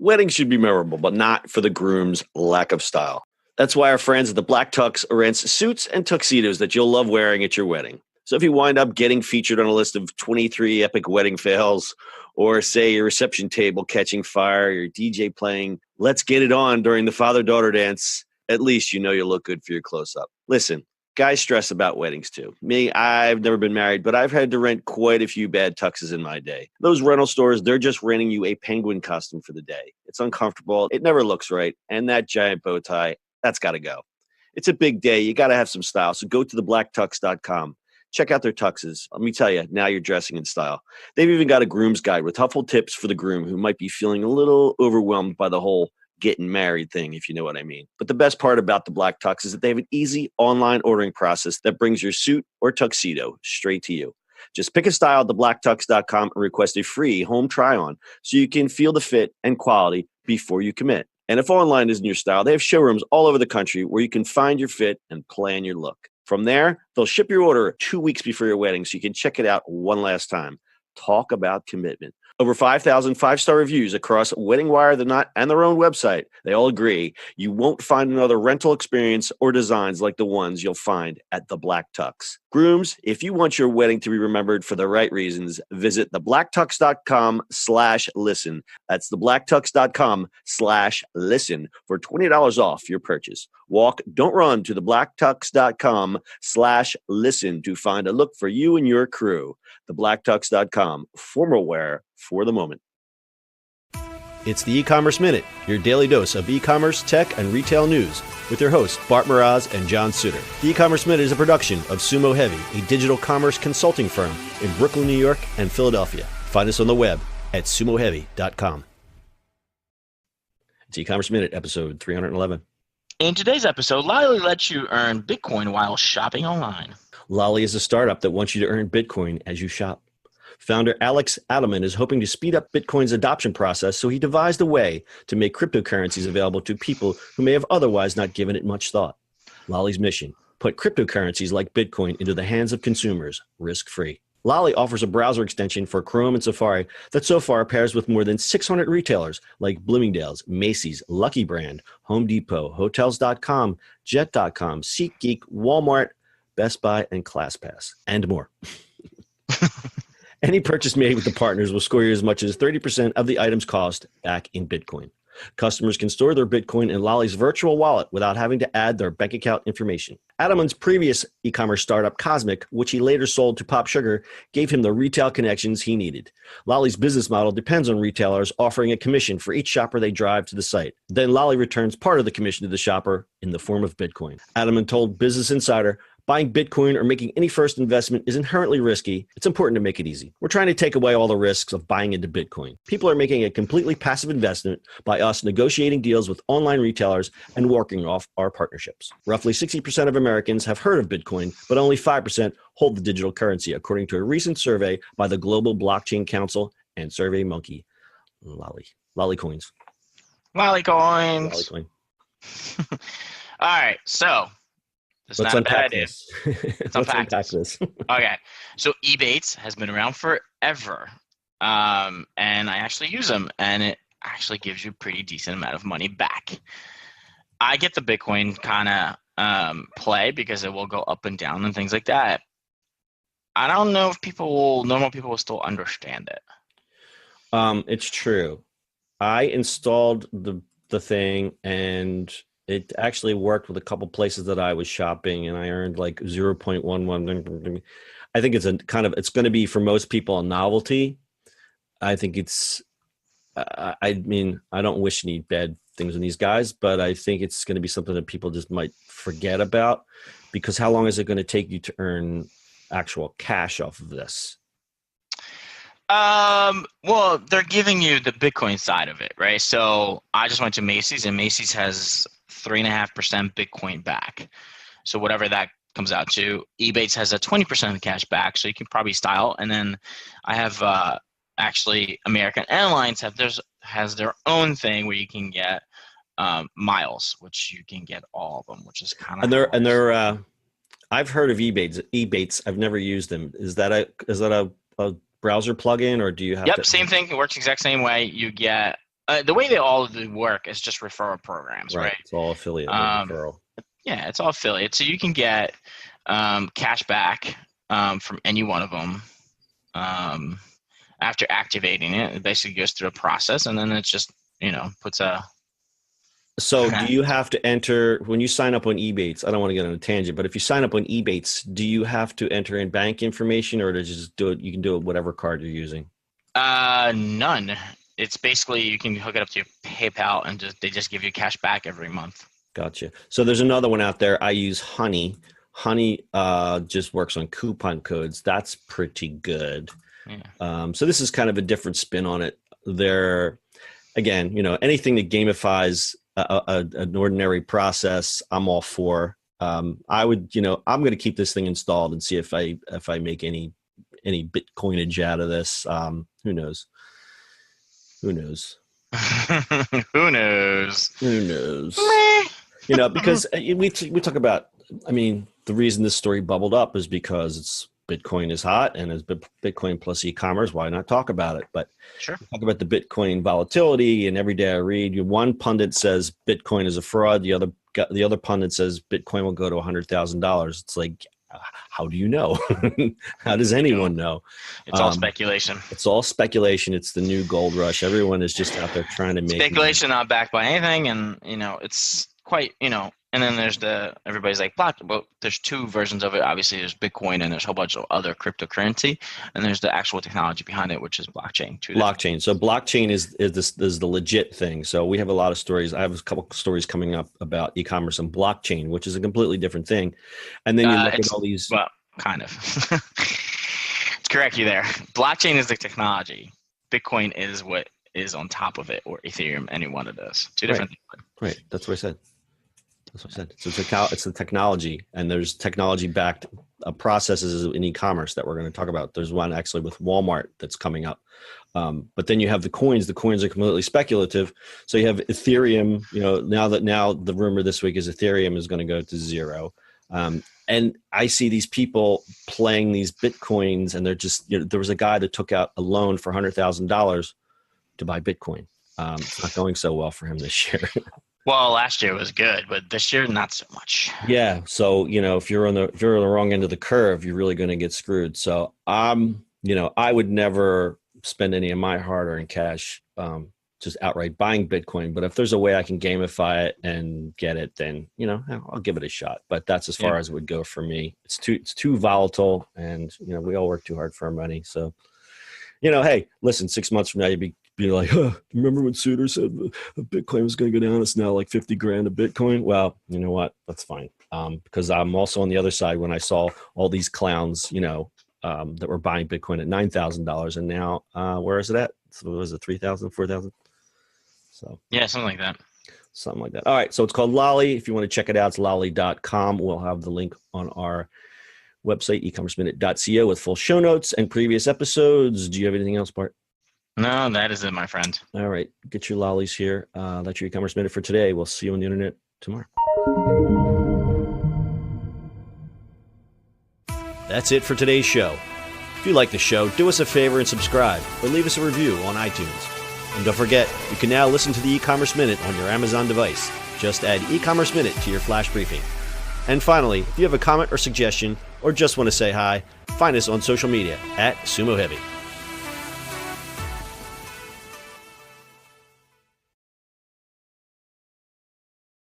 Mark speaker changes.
Speaker 1: Weddings should be memorable, but not for the groom's lack of style. That's why our friends at the Black Tux rents suits and tuxedos that you'll love wearing at your wedding. So if you wind up getting featured on a list of 23 epic wedding fails, or say your reception table catching fire, your DJ playing Let's Get It On during the father-daughter dance, at least you know you'll look good for your close-up. Listen, guys stress about weddings too. Me, I've never been married, but I've had to rent quite a few bad tuxes in my day. Those rental stores, they're just renting you a penguin costume for the day. It's uncomfortable, it never looks right, and that giant bow tie, that's got to go. It's a big day. You got to have some style. So go to theblacktux.com. Check out their tuxes. Let me tell you, now you're dressing in style. They've even got a groom's guide with helpful tips for the groom who might be feeling a little overwhelmed by the whole getting married thing, if you know what I mean. But the best part about the Black Tux is that they have an easy online ordering process that brings your suit or tuxedo straight to you. Just pick a style at theblacktux.com and request a free home try-on so you can feel the fit and quality before you commit. And if online isn't your style, they have showrooms all over the country where you can find your fit and plan your look. From there, they'll ship your order 2 weeks before your wedding so you can check it out one last time. Talk about commitment. Over 5,000 five-star reviews across Wedding Wire, The Knot, and their own website. They all agree you won't find another rental experience or designs like the ones you'll find at the Black Tux. Grooms, if you want your wedding to be remembered for the right reasons, visit theblacktux.com/listen. That's theblacktux.com/listen for $20 off your purchase. Walk, don't run to theblacktux.com/listen to find a look for you and your crew. Theblacktux.com, formal wear for the moment. It's the E-Commerce Minute, your daily dose of e-commerce, tech, and retail news with your hosts, Bart Mraz and John Suter. The E-Commerce Minute is a production of Sumo Heavy, a digital commerce consulting firm in Brooklyn, New York, and Philadelphia. Find us on the web at sumoheavy.com. It's E-Commerce Minute, episode 311.
Speaker 2: In today's episode, Lolli lets you earn Bitcoin while shopping online.
Speaker 1: Lolli is a startup that wants you to earn Bitcoin as you shop. Founder Alex Adelman is hoping to speed up Bitcoin's adoption process, so he devised a way to make cryptocurrencies available to people who may have otherwise not given it much thought. Lolli's mission, put cryptocurrencies like Bitcoin into the hands of consumers, risk-free. Lolli offers a browser extension for Chrome and Safari that so far pairs with more than 600 retailers like Bloomingdale's, Macy's, Lucky Brand, Home Depot, Hotels.com, Jet.com, SeatGeek, Walmart, Best Buy, and ClassPass, and more. Any purchase made with the partners will score you as much as 30% of the item's cost back in Bitcoin. Customers can store their Bitcoin in Lolli's virtual wallet without having to add their bank account information. Adelman's previous e-commerce startup, Cosmic, which he later sold to Pop Sugar, gave him the retail connections he needed. Lolli's business model depends on retailers offering a commission for each shopper they drive to the site. Then Lolli returns part of the commission to the shopper in the form of Bitcoin. Adelman told Business Insider, buying Bitcoin or making any first investment is inherently risky. It's important to make it easy. We're trying to take away all the risks of buying into Bitcoin. People are making a completely passive investment by us negotiating deals with online retailers and working off our partnerships. Roughly 60% of Americans have heard of Bitcoin, but only 5% hold the digital currency, according to a recent survey by the Global Blockchain Council and SurveyMonkey. Lolli coins.
Speaker 2: Lolli coins.
Speaker 1: Lolli coin.
Speaker 2: All right, so
Speaker 1: Let's unpack this.
Speaker 2: Let's unpack this. Okay, so Ebates has been around forever, and I actually use them, and it actually gives you a pretty decent amount of money back. I get the Bitcoin kind of play because it will go up and down and things like that. I don't know if normal people will still understand it.
Speaker 1: It's true. I installed the thing, and it actually worked with a couple places that I was shopping, and I earned like 0.11. I think it's it's going to be for most people a novelty. I think it's, I mean, I don't wish any bad things on these guys, but I think it's going to be something that people just might forget about, because how long is it going to take you to earn actual cash off of this?
Speaker 2: Well, they're giving you the Bitcoin side of it, right? So I just went to Macy's, and Macy's has 3.5% Bitcoin back. So whatever that comes out to, Ebates has a 20% cash back, so you can probably style. And then I have actually American Airlines has their own thing where you can get miles, which you can get all of them, which is kind of
Speaker 1: they're I've heard of Ebates. I've never used them. Is that a browser plugin, or do you have
Speaker 2: Yep, same thing. It works the exact same way. You get The way they all work is just referral programs, right?
Speaker 1: It's all affiliate referral.
Speaker 2: Yeah, it's all affiliate. So you can get cash back from any one of them after activating it. It basically goes through a process, and then it's just, puts a...
Speaker 1: So do you have to enter, when you sign up on Ebates, I don't want to get on a tangent, but if you sign up on Ebates, do you have to enter in bank information, or to just do it, you can do it whatever card you're using?
Speaker 2: None. It's basically, you can hook it up to your PayPal and they just give you cash back every month.
Speaker 1: Gotcha. So there's another one out there. I use Honey. Honey just works on coupon codes. That's pretty good. Yeah. So this is kind of a different spin on it. There, again, anything that gamifies an ordinary process, I'm all for. I would, I'm going to keep this thing installed and see if I make any Bitcoinage out of this. Who knows? Who knows?
Speaker 2: Who knows?
Speaker 1: Because we talk about, the reason this story bubbled up is because Bitcoin is hot, and as Bitcoin plus e-commerce, why not talk about it? But
Speaker 2: sure.
Speaker 1: Talk about the Bitcoin volatility, and every day I read, one pundit says Bitcoin is a fraud. The other pundit says Bitcoin will go to $100,000. It's like, how do you know? How does anyone know?
Speaker 2: It's all speculation.
Speaker 1: It's all speculation. It's the new gold rush. Everyone is just out there trying to make
Speaker 2: speculation, not backed by anything. And, it's quite, and then there's everybody's like, well, there's two versions of it. Obviously, there's Bitcoin and there's a whole bunch of other cryptocurrency. And there's the actual technology behind it, which is blockchain.
Speaker 1: Blockchain. So blockchain is the legit thing. So we have a lot of stories. I have a couple stories coming up about e-commerce and blockchain, which is a completely different thing. And then you look at all these.
Speaker 2: Well, kind of. To correct you there. Blockchain is the technology. Bitcoin is what is on top of it, or Ethereum, any one of those. Two different things.
Speaker 1: Right. That's what I said. So it's the technology, and there's technology-backed processes in e-commerce that we're going to talk about. There's one actually with Walmart that's coming up. But then you have the coins. The coins are completely speculative. So you have Ethereum, now the rumor this week is Ethereum is going to go to zero. And I see these people playing these Bitcoins, and they're just, there was a guy that took out a loan for $100,000 to buy Bitcoin. It's not going so well for him this year.
Speaker 2: Well, last year was good, but this year not so much.
Speaker 1: Yeah, so if you're on the wrong end of the curve, you're really going to get screwed. So I would never spend any of my hard-earned cash just outright buying Bitcoin. But if there's a way I can gamify it and get it, then I'll give it a shot. But that's as far as it would go for me. It's too volatile, and we all work too hard for our money. So hey, listen, 6 months from now you'd be like, remember when Suter said Bitcoin was going to go down? It's now like 50 grand a Bitcoin. Well, you know what? That's fine. Because I'm also on the other side when I saw all these clowns, that were buying Bitcoin at $9,000, and now where is it at? So was it 3,000, 4,000? So
Speaker 2: yeah, something like that.
Speaker 1: Something like that. All right. So it's called Lolli. If you want to check it out, it's lolli.com. We'll have the link on our website, ecommerceminute.co, with full show notes and previous episodes. Do you have anything else, Bart?
Speaker 2: No, that is it, my friend.
Speaker 1: All right. Get your lollies here. That's your e-commerce minute for today. We'll see you on the internet tomorrow. That's it for today's show. If you like the show, do us a favor and subscribe, or leave us a review on iTunes. And don't forget, you can now listen to the e-commerce minute on your Amazon device. Just add e-commerce minute to your flash briefing. And finally, if you have a comment or suggestion, or just want to say hi, find us on social media at Sumo Heavy.